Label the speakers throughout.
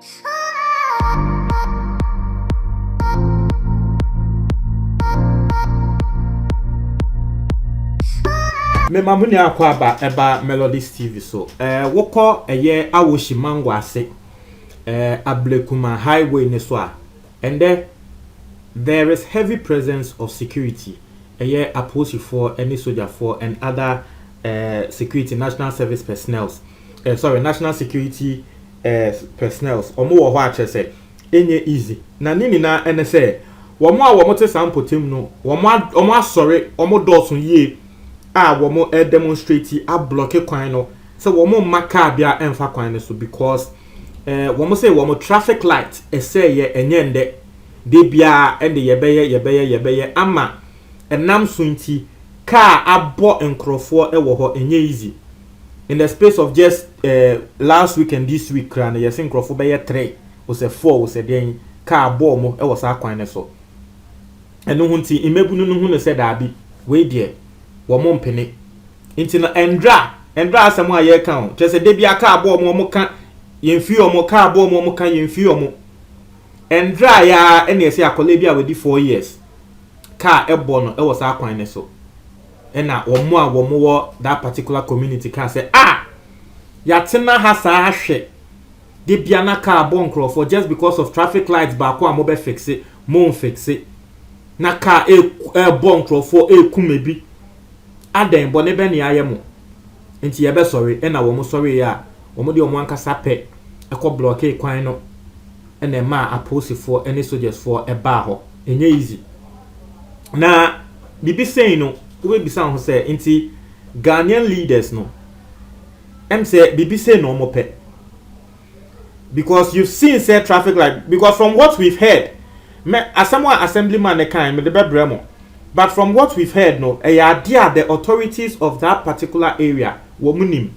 Speaker 1: Me mamuni akwa eba Melodies TV so woko eye awoshi mango ase Ablekuma highway ne so and there is heavy presence of security eye aposi for any soldier for and other security national service personnel national security personnel omo wo ho a chese enye easy na nini na ene se womo a womo te sampotem no womo asore omo dosun ye womo demonstrate a block kwan no so womo maka bia emfa kwan so because womo say womo traffic light say ye enyende de bia ende yebeye ama enam so nti car abo enkrofo ewo ho enye easy in the space of just last week and this week kran yes enkrofo be 3 o say 4 o say den car abo mo ewo sa kwan ne so eno hu nti imebunu no hu ne say da bi we die womo mpene nti na endra asem a ye kan o chese de bia car abo mo ka yemfi omo car abo mo ka yemfi omo endra ya ene ese akole bia we di 4 years car ebo no e was akwan ne so ena womo wo that particular community can say ya tena ha sa ahwe de bia na car abo nkrofo just because of traffic lights ba ko amobe fix it mo fix it na car ebo nkrofo kumebi adan bo ne be ne ayemo nti ye be sorry ena womo sorry ya womo de omo ankasa pe ekọ block kwan no ena ma aposi for any soldiers for eba ho enye easy na bibi say no we be sound say nti Ghanaian leaders no say bibi say no mo pe because you've seen say traffic light because from what we've heard me asemwa assemblyman e kan me de bebremo but from what we've heard no the authorities of that particular area womunim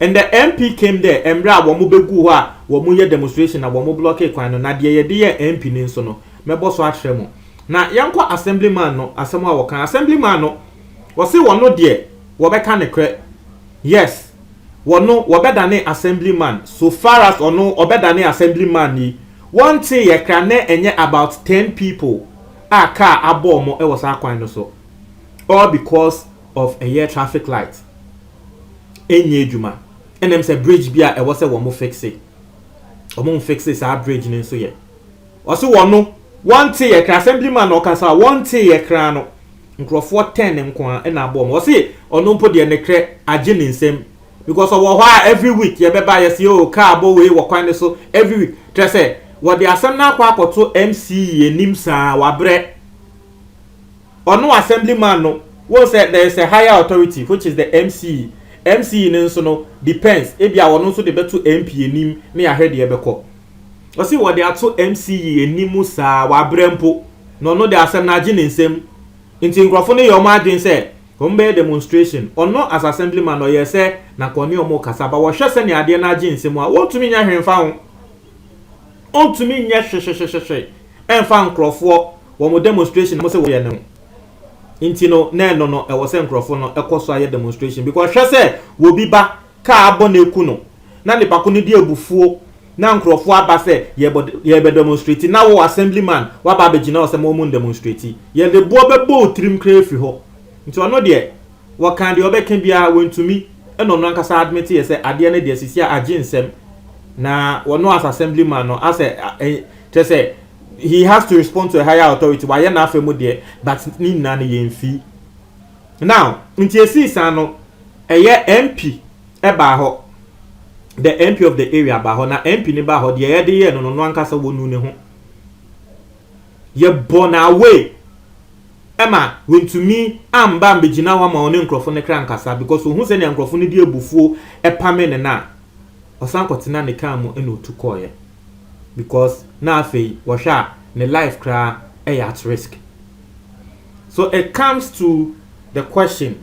Speaker 1: and the MP came there embra womu begu ho a womu ye demonstration na womu block kwan no na de ye MP ni nso no mebo so atremo na yanko assemblyman no asemo a wokan assemblyman no wo se wono de wo beka ne kre yes wono wo bedane assemblyman so far as ono obedane assemblyman ni one thing ye kra na enye about 10 people car abomo e was akwan no so all because of a year traffic light enye edwuma enem say bridge bia e was say wo fix it omo fix it sa bridge ni so ye o se wono one thing ye kra assemblyman no kasa one thing ye kra no nkrofo 10 nko e na abomo o se ono mpo de ne kre age ni nsem because of why every week ye beba ye say o car abo we wo kwan so every week tell say what the assembly kwa akoto MC enim sa wabre ono assemblyman no won say there is a higher authority which is the MC in so no depends e bia wono so de beto MP enim me ya hede e beko o si what the ato MC enim sa wabre mpo no the assembly age ni nsem nti nkrofo ne yo ma adwen say hombe demonstration ono as assemblyman no ye say na koni omo kasaba wo hwe se ne ade na age nsem a wo tumi nya hwenfa ho on to me nye enfa nkrofo wo mo demonstration mo se wo ye ne nti no no e wo se nkrofo no ekoso aye demonstration because hwe se wo bi ba ka abo na eku no na ne pako ne di ebufuo na nkrofo aba se ye be demonstrate na wo assemblyman wa ba begina o se mo mo demonstrate ye de bo bebo trim krefi ho nti ono de wo kan de obeka bia wontumi eno no ankasa admit ye se ade ne de sisia agensem na wono as assemblyman no as to say he has to respond to a higher authority why na afemu de but ni na ne yemfi now nti esisa no eye MP e ba ho the MP of the area ba ho na MP ni ba ho de ye de ye no no ankasa wonu ne ho ye born away ema wentumi amba mbegina wa ma one nkrofo ne kra ankasa because hu se ne nkrofo ne de ebufuo e pame ne na osankotina ne kam eno tukoye because na afei wo hwa ne life kra at risk. So it comes to the question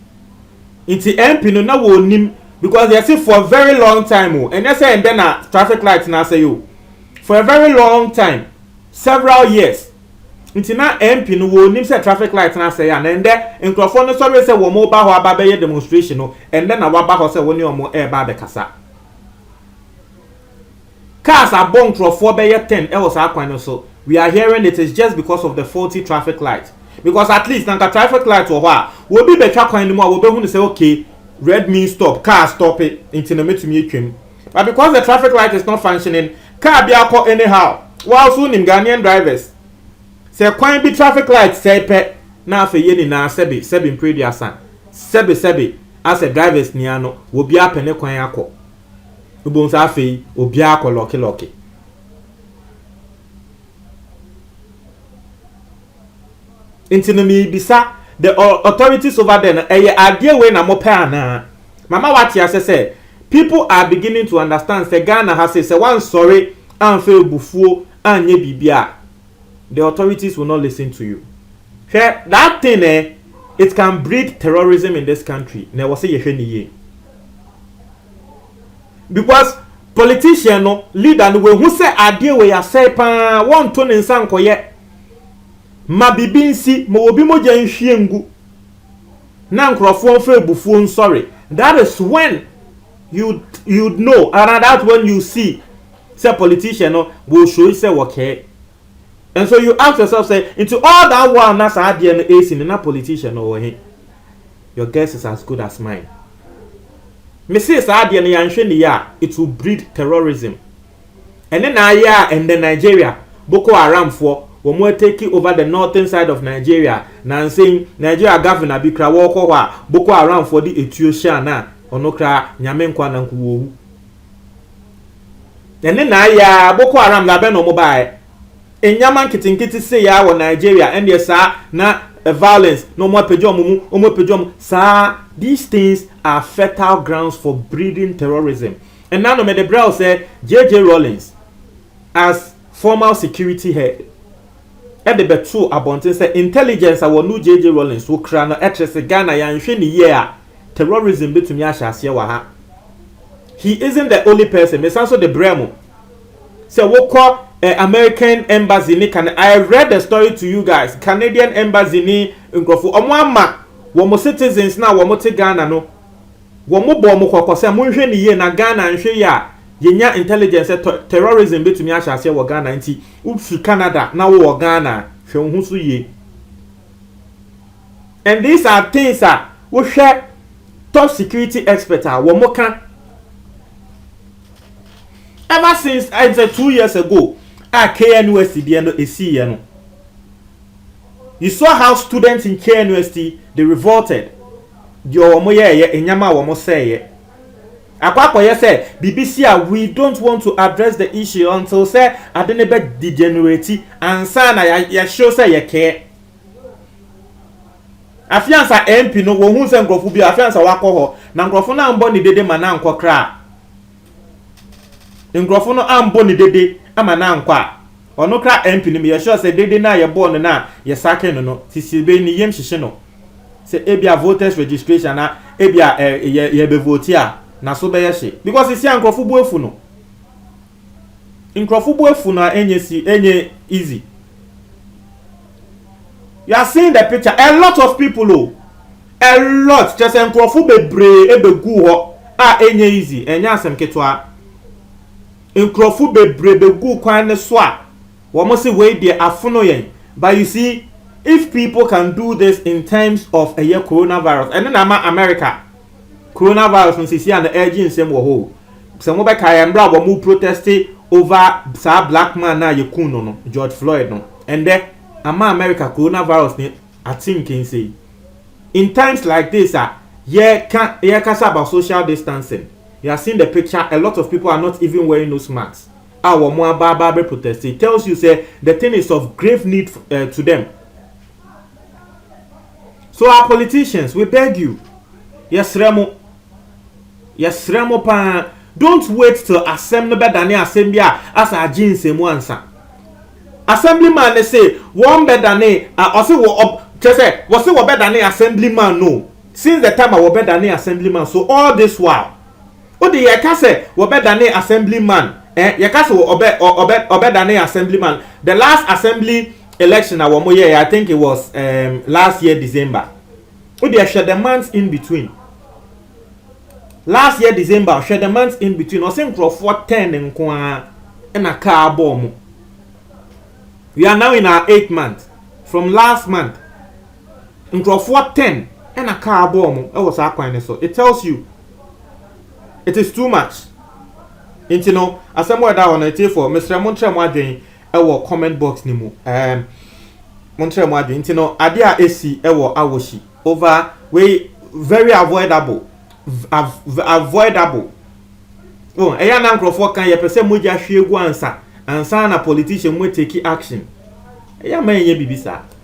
Speaker 1: inti MP no na wo nim because they say for a very long time and they say and then a traffic light na say you for a very long time several years inti na MP no wo nim say traffic light na say and then nkrofo no sorry say wo mo ba ho aba be demonstration no and then na wa ba ho say wo ni omo e ba be kasa cars are born for 4 by 10 else so we are hearing it is just because of the faulty traffic light. Because at least nanka traffic light or what will be better kwan no more will be say okay, red means stop, car stop it into the to me. But because the traffic light is not functioning, car be out anyhow. While soon in Ghanaian drivers say kwan be traffic light say pe na for ye ni na sebi pretty asan sebi as a drivers niano will be up and kwan akọ ubon sa fe obi akọ loki. Intinami bisa the authorities over there idea we na mo pa na mama wati say people are beginning to understand say Ghana has say one sorry and fail bufuo anye bibia. The authorities will not listen to you. That thing it can breed terrorism in this country. Na was say ye because politician no leader no we who say idea we ya say pa won to nsan koye ma bibinsi mo obi mo janhwie ngu na nkrofo fa ebufuo sorry. That is when you know, and that's when you see say politician no will show you say okay. And so you ask yourself say into all that one na sa ade no AC na politician no he. Your guess is as good as mine. Me say sa ade no yanhwe ni ya it will breed terrorism. And then and then Nigeria Boko Haram for we take over the northern side of Nigeria na saying Nigeria governor bi kra wo ko wa Boko Haram for the Ethiopia na onokra nyame nkwa na nkuwo ene na Boko Haram la be no mobile enyama nkitinkiti say ya wo Nigeria and yes na violence no more pejom sa these things are fertile grounds for breeding terrorism. And now no me the brow say JJ Rawlings as former security head at the betu abonte say intelligence our new JJ Rawlings wo kra no etrese Ghana yanhwe ni year terrorism betumi ahase wa ha. He isn't the only person. Me sanso the bremo say wo call American embassy ni can I read the story to you guys. Canadian embassy ni nkrofo omo ama wo mo citizens na wo mo te Ghana no wo mo bo mo kokko say mo hwe ni ye na Ghana nhwe ya yenya intelligence terrorism betumi ahase wo Ghana nti ufi Canada na wo Ghana hwe hu so ye. And these are things that wo hwe top security expert wo mo kan ever since I said 2 years ago KNUST no esi ye no. You saw how students in KNUST they revolted. Yo mo ye enyama wo mo say akwa say BBC we don't want to address the issue until say adenebe degenerate and sana ya show say ye care. Afiansa MP no wo hu se nkrofo bi afiansa wakọ ho na nkrofo na mbo ni dede mana nkọ kra. Nkrofo no ambo ni dede ama na nkwa. Ono kra MP ni me sure say dede na ye born na ye sake no sisibe ni yem hihye no. Say ebia voters registration na ebia ye be vote a na so be ye hye because isi nkrofo bu efu no. Nkrofo bu efu na enye easy. You are seeing the picture. A lot of people, a lot. Just nkrofo bebre ebegu ho enye easy. Enya asem ketwa. Nkrofo bebre begu kwan ne so a wo mo se we dey afono yen. But you see, if people can do this in times of a year coronavirus, and then America coronavirus no sisi and the urgent same wo ho. Se mo be kai mbra wo mo protest over sa black man na yekun no George Floyd no. And then America coronavirus I think can say in times like this kasa about social distancing. You have seen the picture. A lot of people are not even wearing nose masks. Our more barber protest. It tells you say the thing is of grave need to them. So our politicians, we beg you, yes Remo pa, don't wait till assembly bedani assembly as a jeans same answer. Assemblyman they say one better than also was it better than assemblyman no since the time I was better than assemblyman. So all this while what the yaka say was better than assemblyman yaka say better than assemblyman. The last assembly election I think it was last year December. What they share the months in between. Last year December share the months in between. I think for 10 and and a car bomb. We are now in our 8th month. From last month, into 10 and a car bomb. It was our kind so. It tells you it is too much. You know, as somewhere down on it for Mr. Montreal our comment box ni mu. Montreal you know, idea AC our awoshi over way very avoidable. Avoidable. Oh, eya na nkrofo kan ye pese moja hwe egu ansa na politician mo take action. Eya man ye bibisa.